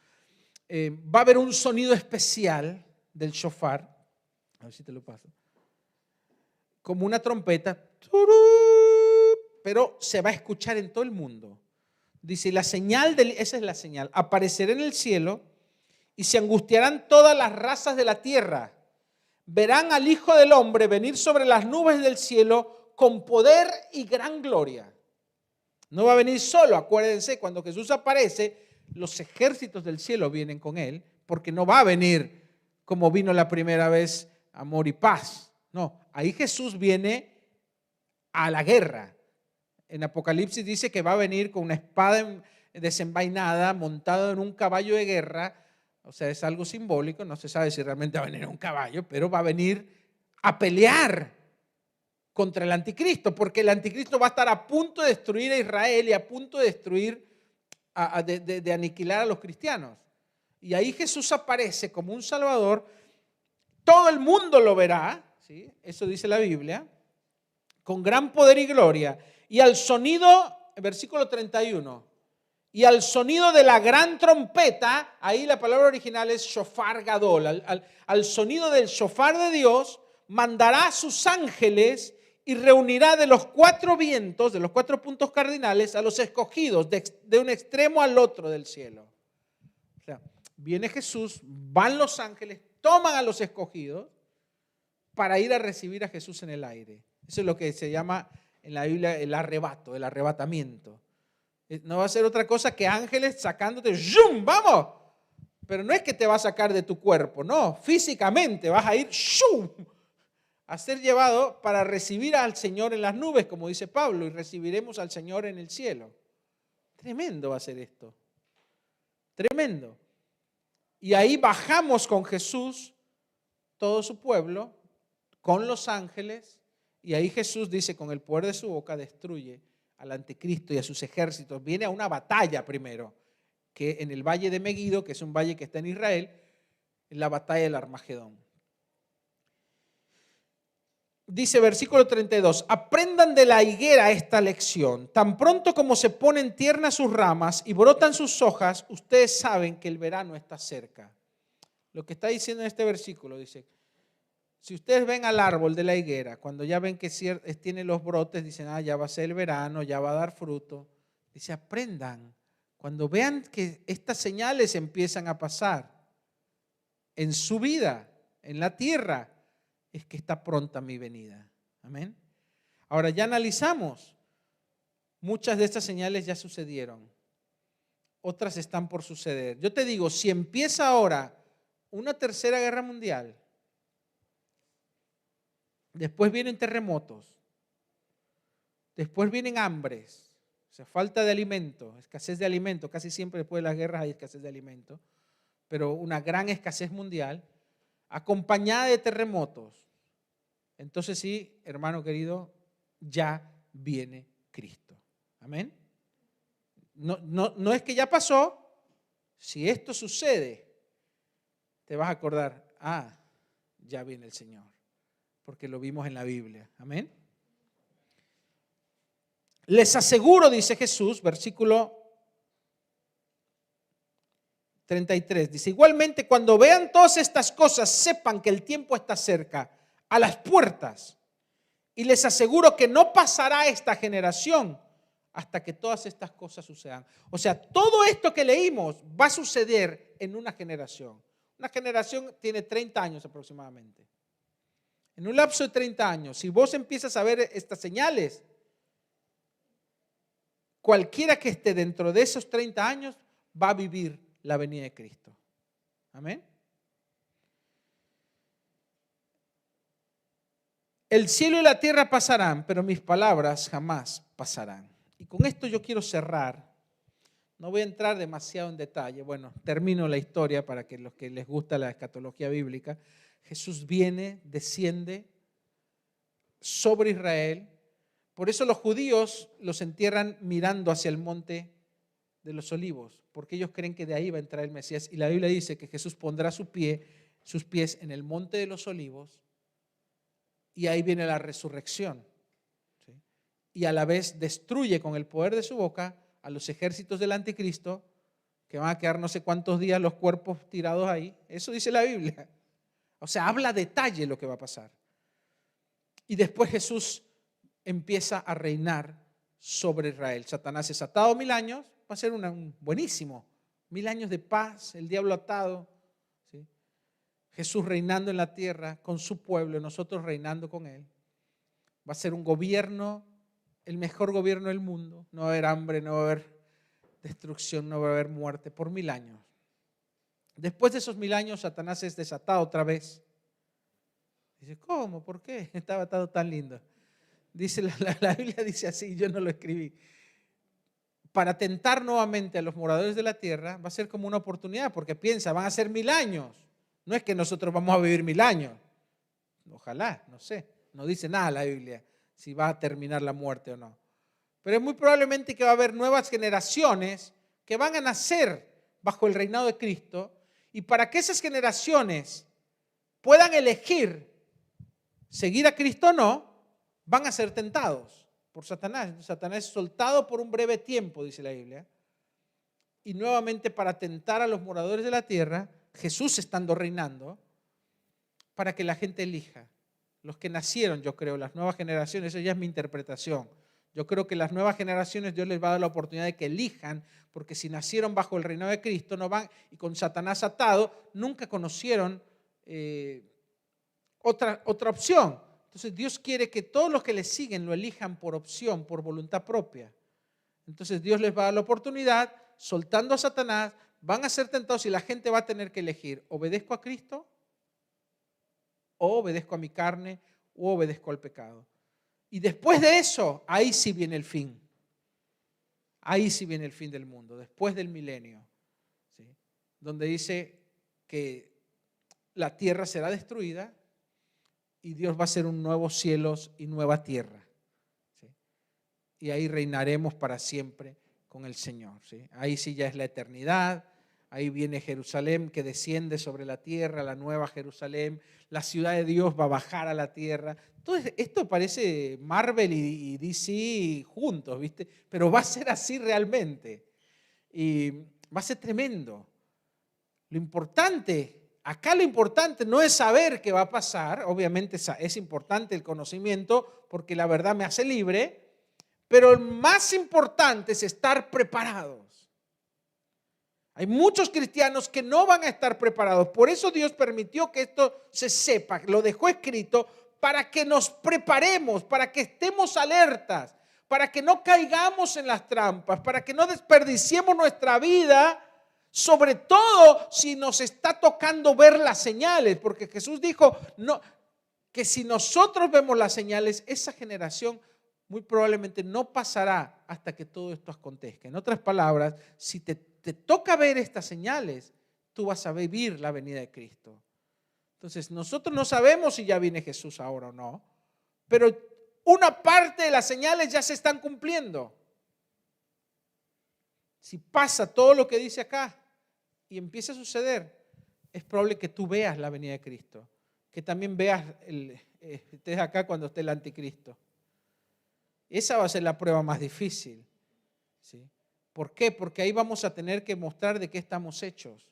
Va a haber un sonido especial del shofar, a ver si te lo paso, como una trompeta, pero se va a escuchar en todo el mundo. Dice, esa es la señal, aparecerá en el cielo y se angustiarán todas las razas de la tierra. Verán al Hijo del Hombre venir sobre las nubes del cielo con poder y gran gloria. No va a venir solo, acuérdense, cuando Jesús aparece, los ejércitos del cielo vienen con él, porque no va a venir como vino la primera vez, amor y paz. No, ahí Jesús viene a la guerra. En Apocalipsis dice que va a venir con una espada desenvainada, montado en un caballo de guerra. O sea, es algo simbólico, no se sabe si realmente va a venir en un caballo, pero va a venir a pelear contra el anticristo, porque el anticristo va a estar a punto de destruir a Israel y a punto de destruir, de aniquilar a los cristianos. Y ahí Jesús aparece como un salvador, todo el mundo lo verá, ¿sí? Eso dice la Biblia, con gran poder y gloria. Y al sonido, versículo 31, y al sonido de la gran trompeta, ahí la palabra original es shofar gadol, al sonido del shofar de Dios, mandará a sus ángeles y reunirá de los cuatro vientos, de los cuatro puntos cardinales, a los escogidos de un extremo al otro del cielo. O sea, viene Jesús, van los ángeles, toman a los escogidos para ir a recibir a Jesús en el aire. Eso es lo que se llama en la Biblia el arrebato, el arrebatamiento. No va a ser otra cosa que ángeles sacándote, ¡zum! ¡Vamos! Pero no es que te va a sacar de tu cuerpo, no, físicamente vas a ir ¡shum! A ser llevado para recibir al Señor en las nubes, como dice Pablo, y recibiremos al Señor en el cielo. Tremendo va a ser esto. Tremendo. Y ahí bajamos con Jesús, todo su pueblo, con los ángeles, y ahí Jesús dice, con el poder de su boca destruye al anticristo y a sus ejércitos. Viene a una batalla primero, que en el valle de Meguido, que es un valle que está en Israel, en la batalla del Armagedón. Dice versículo 32, aprendan de la higuera esta lección. Tan pronto como se ponen tiernas sus ramas y brotan sus hojas, ustedes saben que el verano está cerca. Lo que está diciendo en este versículo, dice, si ustedes ven al árbol de la higuera, cuando ya ven que tiene los brotes, dicen, ya va a ser el verano, ya va a dar fruto. Dice, aprendan. Cuando vean que estas señales empiezan a pasar en su vida, en la tierra, es que está pronta mi venida. Amén. Ahora ya analizamos. Muchas de estas señales ya sucedieron. Otras están por suceder. Yo te digo, si empieza ahora una tercera guerra mundial, después vienen terremotos, después vienen hambres, o sea, falta de alimento, escasez de alimento, casi siempre después de las guerras hay escasez de alimento, pero una gran escasez mundial, acompañada de terremotos. Entonces sí, hermano querido, ya viene Cristo. Amén. No es que ya pasó. Si esto sucede, te vas a acordar, ya viene el Señor, porque lo vimos en la Biblia. Amén. Les aseguro, dice Jesús, versículo 33, dice, igualmente cuando vean todas estas cosas, sepan que el tiempo está cerca, a las puertas. Y les aseguro que no pasará esta generación hasta que todas estas cosas sucedan. O sea, todo esto que leímos va a suceder en una generación. Una generación tiene 30 años aproximadamente. En un lapso de 30 años, si vos empiezas a ver estas señales, cualquiera que esté dentro de esos 30 años va a vivir la venida de Cristo. Amén. El cielo y la tierra pasarán, pero mis palabras jamás pasarán. Y con esto yo quiero cerrar. No voy a entrar demasiado en detalle. Bueno, termino la historia para que los que les gusta la escatología bíblica. Jesús viene, desciende sobre Israel. Por eso los judíos los entierran mirando hacia el monte de los olivos, porque ellos creen que de ahí va a entrar el Mesías. Y la Biblia dice que Jesús pondrá sus pies en el monte de los olivos y ahí viene la resurrección. ¿Sí? Y a la vez destruye con el poder de su boca a los ejércitos del anticristo, que van a quedar no sé cuántos días los cuerpos tirados ahí. Eso dice la Biblia. O sea, habla a detalle lo que va a pasar. Y después Jesús empieza a reinar sobre Israel. Satanás es atado 1000 años, va a ser un buenísimo. 1000 años de paz, el diablo atado. ¿Sí? Jesús reinando en la tierra con su pueblo, nosotros reinando con él. Va a ser un gobierno, el mejor gobierno del mundo. No va a haber hambre, no va a haber destrucción, no va a haber muerte por 1000 años. Después de esos 1000 años, Satanás es desatado otra vez. Dice, ¿cómo? ¿Por qué? Estaba atado tan lindo. Dice la Biblia dice así, yo no lo escribí. Para tentar nuevamente a los moradores de la tierra va a ser como una oportunidad, porque piensa, van a ser 1000 años. No es que nosotros vamos a vivir 1000 años. Ojalá, no sé. No dice nada la Biblia si va a terminar la muerte o no. Pero es muy probablemente que va a haber nuevas generaciones que van a nacer bajo el reinado de Cristo, y para que esas generaciones puedan elegir seguir a Cristo o no, van a ser tentados por Satanás. Satanás es soltado por un breve tiempo, dice la Biblia. Y nuevamente para tentar a los moradores de la tierra, Jesús estando reinando, para que la gente elija. Los que nacieron, yo creo, las nuevas generaciones, eso ya es mi interpretación. Yo creo que las nuevas generaciones Dios les va a dar la oportunidad de que elijan, porque si nacieron bajo el reinado de Cristo no van, y con Satanás atado, nunca conocieron otra opción. Entonces Dios quiere que todos los que le siguen lo elijan por opción, por voluntad propia. Entonces Dios les va a dar la oportunidad, soltando a Satanás, van a ser tentados y la gente va a tener que elegir, ¿obedezco a Cristo? ¿O obedezco a mi carne? ¿O obedezco al pecado? Y después de eso, ahí sí viene el fin. Ahí sí viene el fin del mundo, después del milenio, ¿sí? Donde dice que la tierra será destruida y Dios va a hacer un nuevo cielos y nueva tierra, ¿sí? Y ahí reinaremos para siempre con el Señor, ¿sí? Ahí sí ya es la eternidad. Ahí viene Jerusalén que desciende sobre la tierra, la nueva Jerusalén. La ciudad de Dios va a bajar a la tierra. Entonces, esto parece Marvel y DC juntos, ¿viste? Pero va a ser así realmente. Y va a ser tremendo. Lo importante, acá lo importante no es saber qué va a pasar. Obviamente es importante el conocimiento porque la verdad me hace libre. Pero lo más importante es estar preparados. Hay muchos cristianos que no van a estar preparados. Por eso Dios permitió que esto se sepa, lo dejó escrito para que nos preparemos, para que estemos alertas, para que no caigamos en las trampas, para que no desperdiciemos nuestra vida, sobre todo si nos está tocando ver las señales, porque Jesús dijo que si nosotros vemos las señales, esa generación muy probablemente no pasará hasta que todo esto acontezca. En otras palabras, si te toca ver estas señales, tú vas a vivir la venida de Cristo. Entonces, nosotros no sabemos si ya viene Jesús ahora o no, pero una parte de las señales ya se están cumpliendo. Si pasa todo lo que dice acá y empieza a suceder, es probable que tú veas la venida de Cristo, que también veas, estés acá cuando esté el anticristo. Esa va a ser la prueba más difícil, ¿sí? ¿Por qué? Porque ahí vamos a tener que mostrar de qué estamos hechos.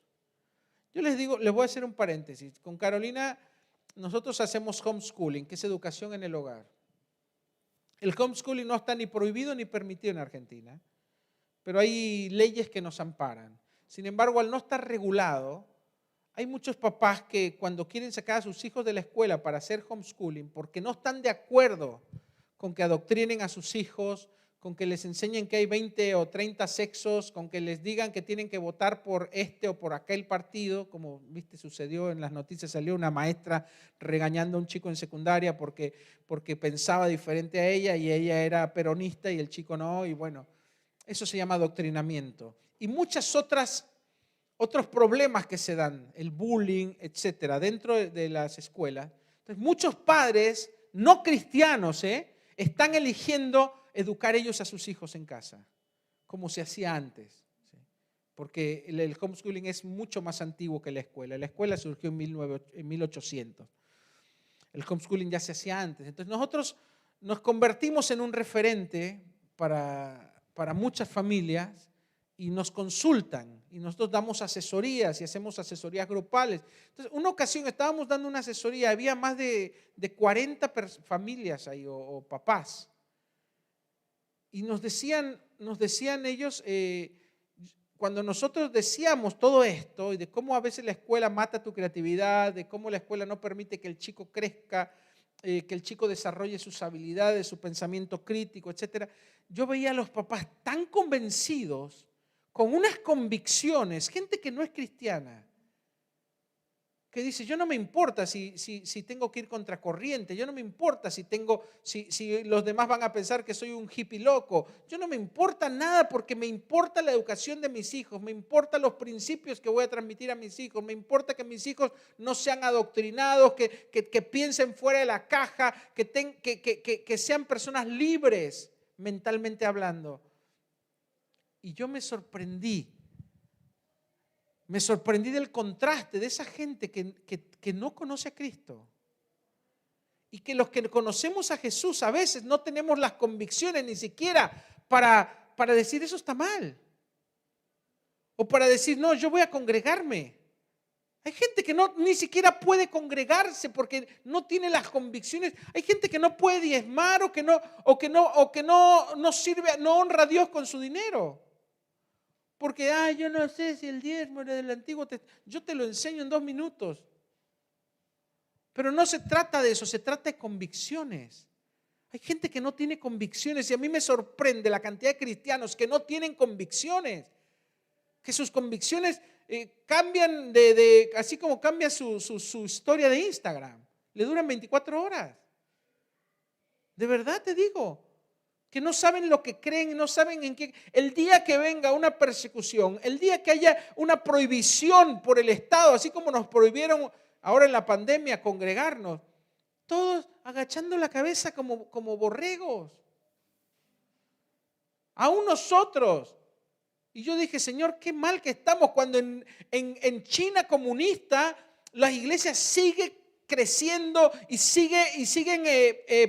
Yo les digo, les voy a hacer un paréntesis. Con Carolina nosotros hacemos homeschooling, que es educación en el hogar. El homeschooling no está ni prohibido ni permitido en Argentina, pero hay leyes que nos amparan. Sin embargo, al no estar regulado, hay muchos papás que cuando quieren sacar a sus hijos de la escuela para hacer homeschooling, porque no están de acuerdo con que adoctrinen a sus hijos, con que les enseñen que hay 20 o 30 sexos, con que les digan que tienen que votar por este o por aquel partido, como viste sucedió en las noticias, salió una maestra regañando a un chico en secundaria porque pensaba diferente a ella y ella era peronista y el chico no, y bueno, eso se llama adoctrinamiento. Y muchas otros problemas que se dan, el bullying, etcétera, dentro de las escuelas. Entonces, muchos padres no cristianos están eligiendo educar ellos a sus hijos en casa, como se hacía antes, ¿sí? Porque el homeschooling es mucho más antiguo que la escuela. La escuela surgió en 1800. El homeschooling ya se hacía antes. Entonces, nosotros nos convertimos en un referente para muchas familias y nos consultan y nosotros damos asesorías y hacemos asesorías grupales. Entonces, una ocasión estábamos dando una asesoría, había más de 40 familias ahí o papás y nos decían ellos, cuando nosotros decíamos todo esto y de cómo a veces la escuela mata tu creatividad, de cómo la escuela no permite que el chico crezca, que el chico desarrolle sus habilidades, su pensamiento crítico, etcétera, yo veía a los papás tan convencidos, con unas convicciones, gente que no es cristiana, que dice, yo no me importa si tengo que ir contracorriente, yo no me importa si los demás van a pensar que soy un hippie loco, yo no me importa nada porque me importa la educación de mis hijos, me importan los principios que voy a transmitir a mis hijos, me importa que mis hijos no sean adoctrinados, que piensen fuera de la caja, que sean personas libres mentalmente hablando. Y yo me sorprendí del contraste de esa gente que no conoce a Cristo. Y que los que conocemos a Jesús a veces no tenemos las convicciones ni siquiera para decir eso está mal. O para decir, no, yo voy a congregarme. Hay gente que ni siquiera puede congregarse porque no tiene las convicciones. Hay gente que no puede diezmar o que no sirve, no honra a Dios con su dinero. Porque, yo no sé si el diezmo era del Antiguo Testamento. Yo te lo enseño en 2 minutos. Pero no se trata de eso, se trata de convicciones. Hay gente que no tiene convicciones y a mí me sorprende la cantidad de cristianos que no tienen convicciones. Que sus convicciones cambian así como cambia su historia de Instagram. Le duran 24 horas. De verdad te digo. Que no saben lo que creen, no saben en qué. El día que venga una persecución, el día que haya una prohibición por el Estado, así como nos prohibieron ahora en la pandemia congregarnos, todos agachando la cabeza como borregos. Aún nosotros. Y yo dije, Señor, qué mal que estamos cuando en China comunista las iglesias siguen creciendo y siguen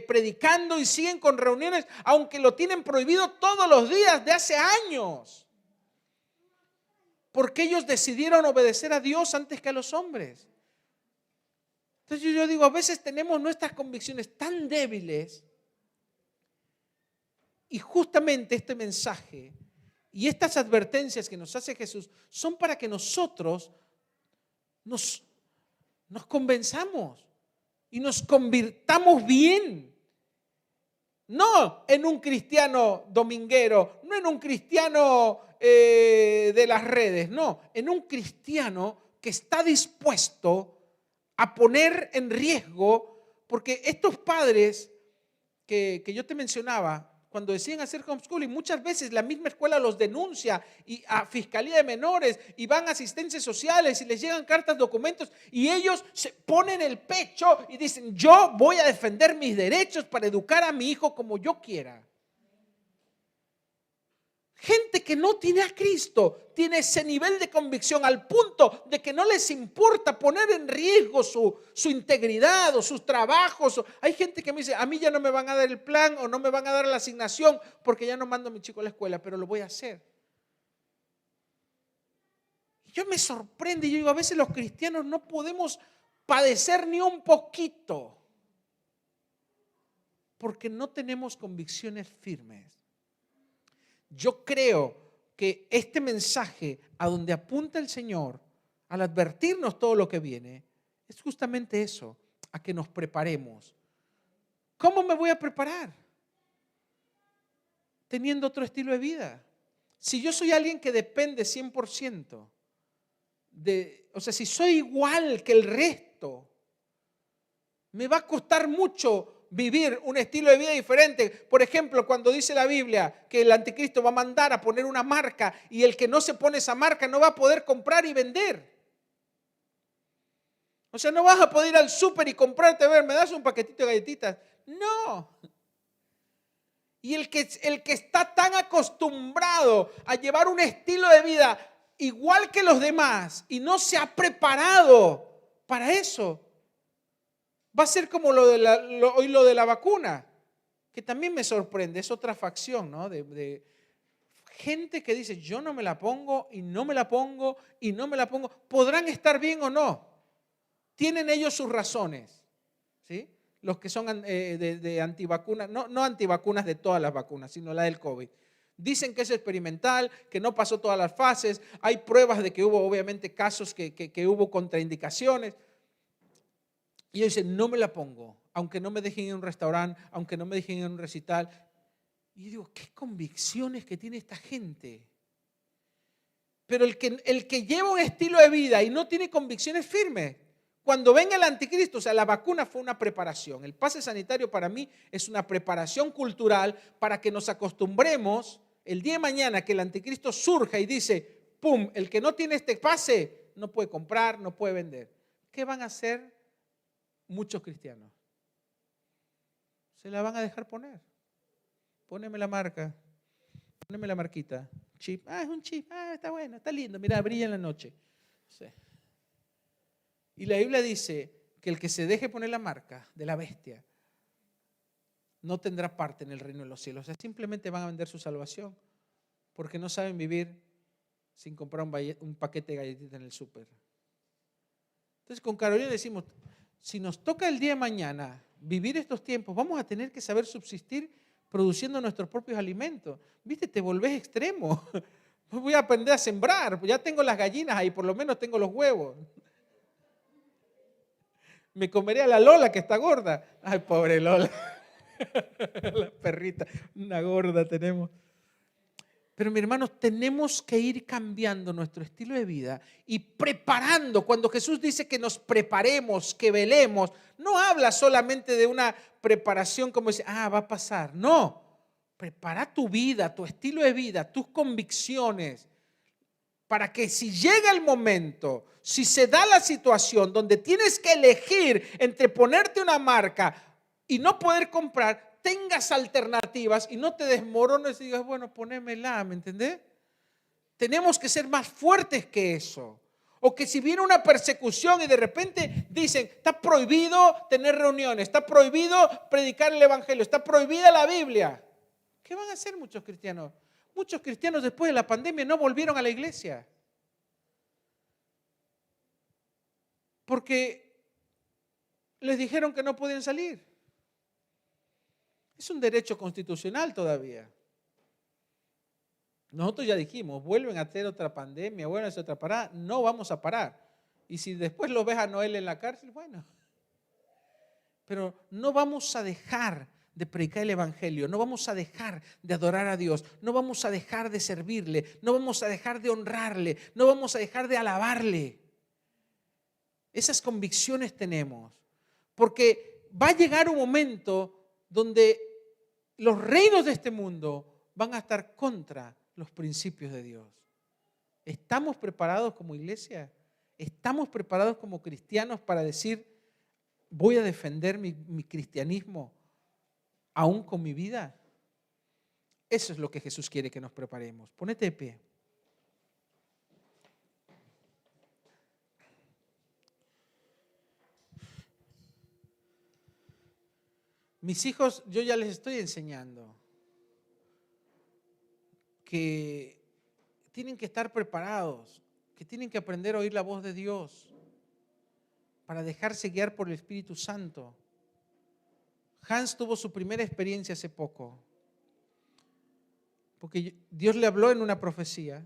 predicando y siguen con reuniones, aunque lo tienen prohibido todos los días de hace años. Porque ellos decidieron obedecer a Dios antes que a los hombres. Entonces yo digo, a veces tenemos nuestras convicciones tan débiles y justamente este mensaje y estas advertencias que nos hace Jesús son para que nosotros nos convenzamos y nos convirtamos bien. No en un cristiano dominguero, no en un cristiano de las redes, no, en un cristiano que está dispuesto a poner en riesgo, porque estos padres que yo te mencionaba, cuando deciden hacer homeschooling, muchas veces la misma escuela los denuncia y a Fiscalía de Menores y van a asistencias sociales y les llegan cartas, documentos y ellos se ponen el pecho y dicen, yo voy a defender mis derechos para educar a mi hijo como yo quiera. Gente que no tiene a Cristo, tiene ese nivel de convicción al punto de que no les importa poner en riesgo su integridad o sus trabajos. Hay gente que me dice, a mí ya no me van a dar el plan o no me van a dar la asignación porque ya no mando a mi chico a la escuela, pero lo voy a hacer. Yo me sorprende, yo digo, a veces los cristianos no podemos padecer ni un poquito. Porque no tenemos convicciones firmes. Yo creo que este mensaje a donde apunta el Señor, al advertirnos todo lo que viene, es justamente eso, a que nos preparemos. ¿Cómo me voy a preparar? Teniendo otro estilo de vida. Si yo soy alguien que depende 100% si soy igual que el resto, me va a costar mucho vivir un estilo de vida diferente. Por ejemplo, cuando dice la Biblia que el anticristo va a mandar a poner una marca y el que no se pone esa marca no va a poder comprar y vender. O sea, no vas a poder ir al súper y comprarte, a ver, ¿me das un paquetito de galletitas? No. Y el que está tan acostumbrado a llevar un estilo de vida igual que los demás y no se ha preparado para eso, va a ser como hoy lo de la vacuna, que también me sorprende, es otra facción, ¿no? De gente que dice, yo no me la pongo y no me la pongo y no me la pongo. Podrán estar bien o no, tienen ellos sus razones, ¿sí? Los que son de antivacunas, no antivacunas de todas las vacunas, sino la del COVID. Dicen que es experimental, que no pasó todas las fases, hay pruebas de que hubo obviamente casos que hubo contraindicaciones. Y ellos dicen, no me la pongo, aunque no me dejen ir a un restaurante, aunque no me dejen ir a un recital. Y yo digo, ¿qué convicciones que tiene esta gente? Pero el que lleva un estilo de vida y no tiene convicciones firmes, cuando venga el anticristo, o sea, la vacuna fue una preparación. El pase sanitario para mí es una preparación cultural para que nos acostumbremos el día de mañana que el anticristo surja y dice, pum, el que no tiene este pase no puede comprar, no puede vender. ¿Qué van a hacer muchos cristianos? Se la van a dejar poner. Póneme la marca, póneme la marquita. Chip, es un chip, está bueno, está lindo, mira, brilla en la noche. Sí. Y la Biblia dice que el que se deje poner la marca de la bestia no tendrá parte en el reino de los cielos. O sea, simplemente van a vender su salvación porque no saben vivir sin comprar un paquete de galletitas en el súper. Entonces con Carolina decimos, si nos toca el día de mañana vivir estos tiempos, vamos a tener que saber subsistir produciendo nuestros propios alimentos. ¿Viste? Te volvés extremo. Voy a aprender a sembrar, ya tengo las gallinas ahí, por lo menos tengo los huevos. Me comeré a la Lola que está gorda. Ay, pobre Lola. La perrita, una gorda tenemos. Pero mi hermano, tenemos que ir cambiando nuestro estilo de vida y preparando. Cuando Jesús dice que nos preparemos, que velemos, no habla solamente de una preparación como dice, va a pasar. No, prepara tu vida, tu estilo de vida, tus convicciones, para que si llega el momento, si se da la situación donde tienes que elegir entre ponerte una marca y no poder comprar, tengas alternativas y no te desmorones y digas, bueno, ponémela, ¿me entendés? Tenemos que ser más fuertes que eso. O que si viene una persecución y de repente dicen, está prohibido tener reuniones, está prohibido predicar el evangelio, está prohibida la Biblia. ¿Qué van a hacer muchos cristianos? Muchos cristianos después de la pandemia no volvieron a la iglesia. Porque les dijeron que no podían salir. Es un derecho constitucional todavía. Nosotros ya dijimos, vuelven a hacer otra pandemia, vuelven a hacer otra parada, no vamos a parar. Y si después lo ves a Noel en la cárcel, bueno. Pero no vamos a dejar de predicar el evangelio, no vamos a dejar de adorar a Dios, no vamos a dejar de servirle, no vamos a dejar de honrarle, no vamos a dejar de alabarle. Esas convicciones tenemos, porque va a llegar un momento donde los reinos de este mundo van a estar contra los principios de Dios. ¿Estamos preparados como iglesia? ¿Estamos preparados como cristianos para decir, voy a defender mi cristianismo aún con mi vida? Eso es lo que Jesús quiere que nos preparemos. Ponete de pie. Mis hijos, yo ya les estoy enseñando que tienen que estar preparados, que tienen que aprender a oír la voz de Dios para dejarse guiar por el Espíritu Santo. Hans tuvo su primera experiencia hace poco, porque Dios le habló en una profecía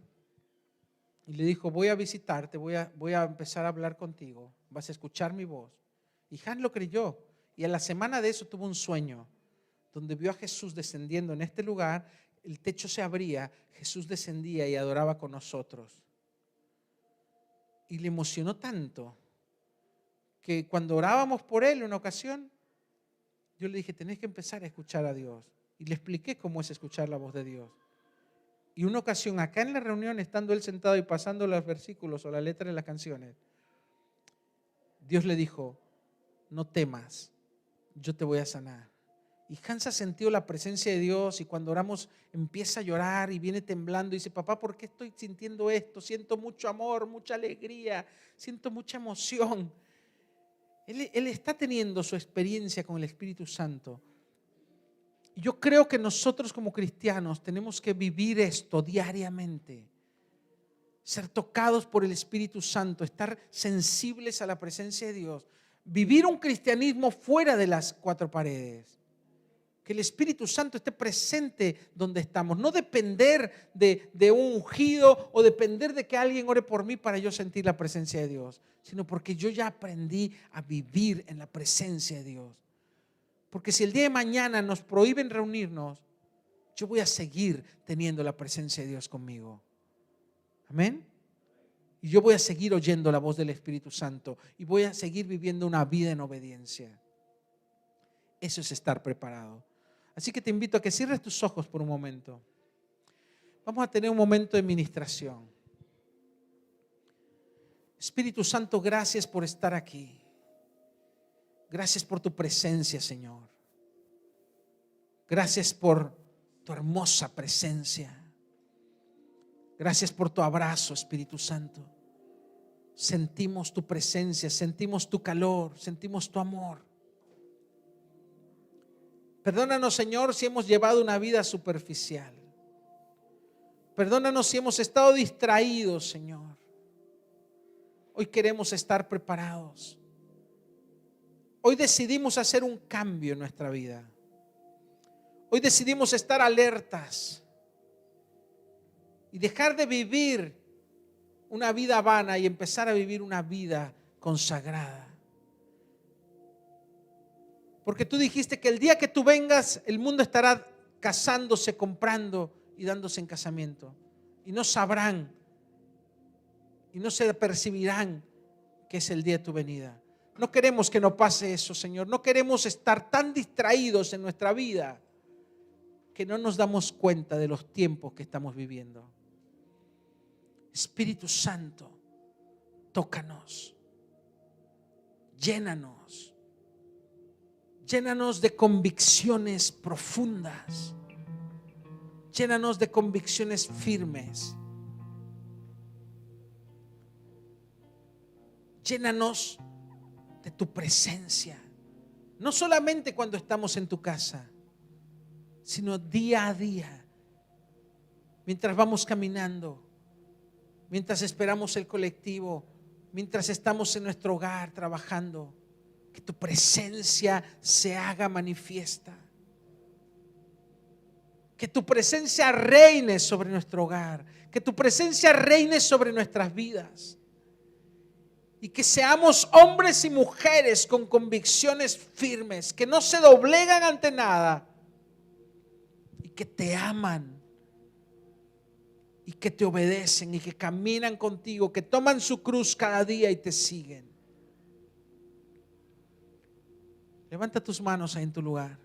y le dijo, voy a visitarte, voy a empezar a hablar contigo, vas a escuchar mi voz. Y Hans lo creyó, y a la semana de eso tuvo un sueño, donde vio a Jesús descendiendo en este lugar, el techo se abría, Jesús descendía y adoraba con nosotros. Y le emocionó tanto, que cuando orábamos por él una ocasión, yo le dije, tenés que empezar a escuchar a Dios. Y le expliqué cómo es escuchar la voz de Dios. Y una ocasión, acá en la reunión, estando él sentado y pasando los versículos o la letra de las canciones, Dios le dijo, no temas, yo te voy a sanar. Y Hansa sintió la presencia de Dios y cuando oramos empieza a llorar y viene temblando y dice, papá, ¿por qué estoy sintiendo esto? Siento mucho amor, mucha alegría, siento mucha emoción. Él está teniendo su experiencia con el Espíritu Santo. Yo creo que nosotros como cristianos tenemos que vivir esto diariamente. Ser tocados por el Espíritu Santo, estar sensibles a la presencia de Dios. Vivir un cristianismo fuera de las cuatro paredes. Que el Espíritu Santo esté presente donde estamos. No depender de un ungido o depender de que alguien ore por mí para yo sentir la presencia de Dios. Sino porque yo ya aprendí a vivir en la presencia de Dios. Porque si el día de mañana nos prohíben reunirnos, yo voy a seguir teniendo la presencia de Dios conmigo. Amén. Y yo voy a seguir oyendo la voz del Espíritu Santo y voy a seguir viviendo una vida en obediencia. Eso es estar preparado. Así que te invito a que cierres tus ojos por un momento. Vamos a tener un momento de ministración. Espíritu Santo, gracias por estar aquí. Gracias por tu presencia, Señor. Gracias por tu hermosa presencia. Gracias por tu abrazo, Espíritu Santo. Sentimos tu presencia, sentimos tu calor, sentimos tu amor. Perdónanos, Señor, si hemos llevado una vida superficial. Perdónanos si hemos estado distraídos, Señor. Hoy queremos estar preparados. Hoy decidimos hacer un cambio en nuestra vida. Hoy decidimos estar alertas y dejar de vivir una vida vana y empezar a vivir una vida consagrada. Porque tú dijiste que el día que tú vengas, el mundo estará casándose, comprando y dándose en casamiento. Y no sabrán y no se percibirán que es el día de tu venida. No queremos que nos pase eso, Señor. No queremos estar tan distraídos en nuestra vida que no nos damos cuenta de los tiempos que estamos viviendo. Espíritu Santo, tócanos, llénanos. Llénanos de convicciones profundas. Llénanos de convicciones firmes. Llénanos de tu presencia. No solamente cuando estamos en tu casa, sino día a día. Mientras vamos caminando, mientras esperamos el colectivo, mientras estamos en nuestro hogar trabajando. Que tu presencia se haga manifiesta. Que tu presencia reine sobre nuestro hogar. Que tu presencia reine sobre nuestras vidas. Y que seamos hombres y mujeres con convicciones firmes. Que no se doblegan ante nada. Y que te aman. Y que te obedecen. Y que caminan contigo. Que toman su cruz cada día y te siguen. Levanta tus manos ahí en tu lugar.